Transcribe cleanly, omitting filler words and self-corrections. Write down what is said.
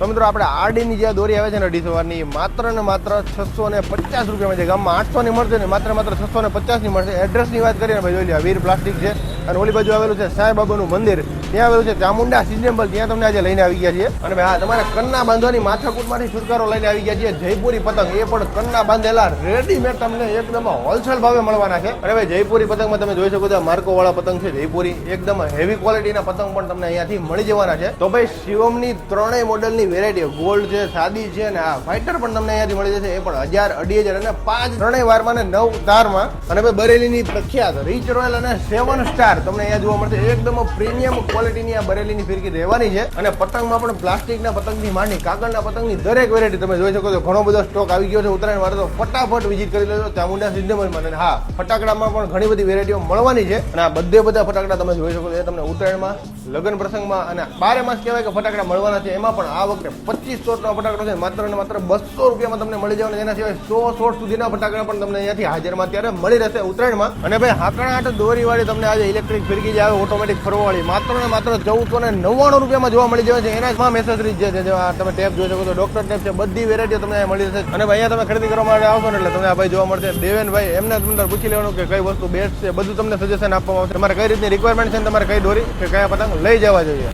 તો મિત્રો આપણે આરડીની જે દોરી આવે છે ને અઢી સવારની માત્ર ને માત્ર 650 રૂપિયામાં છે. ગામમાં 800 ની મળશે ને માત્ર 650 ની મળશે. એડ્રેસની વાત કરીએ ને ભાઈ જોઈ લો, વીર પ્લાસ્ટિક છે અને ઓલી બાજુ આવેલું છે સાંઈ બાબાનું મંદિર, ત્યાં આવેલું છે ચામુંડા સિઝનેબલ, ત્યાં તમને આજે લઈને આવી ગયા છીએ. અને ભાઈ તમારે કન્ના બાંધવાની માથાકૂટમાંથી છુટકારો લઈને આવી ગયા છીએ. જયપુરી પતંગ એ પણ કન્ના બાંધેલા રેડીમેડ તમને એકદમ હોલસેલ ભાવે મળવાના છે. અને ભાઈ જયપુરી પતંગમાં તમે જોઈ શકો છો માર્કો વાળા પતંગ છે જયપુરી, એકદમ હેવી ક્વોલિટીના પતંગ પણ તમને અહીંયાથી મળી જવાના છે. તો ભાઈ શિવમની ત્રણેય મોડલની વેરાયટી ગોલ્ડ છે, સાદી છે અને આ ફાઇટર પણ તમને અહીંયાથી મળી જશે. એ પણ 1000, 2500 અને 5 ત્રણેય વારમાં ને 9 તારમાં. અને ભાઈ બરેલીની પ્રખ્યાત રીચ રોયલ અને 7 સ્ટાર તમને અહીંયા જોવા મળશે. એકદમ પ્રીમિયમ ક્વોલિટીની આ બરેલીની ફિરકી રહેવાની છે. અને પતંગમાં પણ પ્લાસ્ટિકના પતંગની માંડી કાગળના પતંગની દરેક વેરાયટી તમે જોઈ શકો છો. ઘણો બધો સ્ટોક આવી ગયો છે ઉત્તરાયણ માટે, તો ફટાફટ વિઝિટ કરી લેજો ચામુંડા સિઝનેબલમાં. અને હા, ફટાકડામાં પણ ઘણી બધી વેરાયટીઓ મળવાની છે. અને આ બધા ફટાકડા તમે જોઈ શકો છો એ તમને ઉત્તરાયણમાં, લગ્ન પ્રસંગમાં અને 12 માસ કહેવાય કે ફટાકડા મળવાના છે. એમાં પણ આ વખતે 2500 નો ફટાકડો છે માત્ર ને માત્ર 200 રૂપિયામાં તમને મળી જવાના. એના સિવાય 100 સુધીના ફટાકડા પણ તમને અહીંયાથી હાજરમાં અત્યારે મળી રહેશે ઉત્તરાયણમાં. અને ભાઈ હાકણાટ દોરીવાળી તમને આજે ઇલેક્ટ્રિક ફિરકી જે આવે ઓટોમેટિક ફરવાવાળી માત્ર ને માત્ર 1499 રૂપિયામાં જોવા મળી જાય છે. એના તમામ એસેસરીઝ જે છે તમે ટેપ જોઈ શકો છો, ડોક્ટર ટેપ છે, બધી વેરાયટીઓ તમને અહીંયા મળી રહેશે. અને ભાઈ અહીંયા તમે ખરીદી કરવા માટે આવશો ને એટલે તમને આ ભાઈ જોવા મળશે દેવેનભાઈ, એમને તમને પૂછી લેવાનું કે કઈ વસ્તુ બેસ્ટ છે, બધું તમને સજેશન આપવામાં આવશે. તમારે કઈ રીતની રિક્વાયરમેન્ટ છે, તમારે કઈ દોરી કે કયા પતંગ લઈ જવા જોઈએ.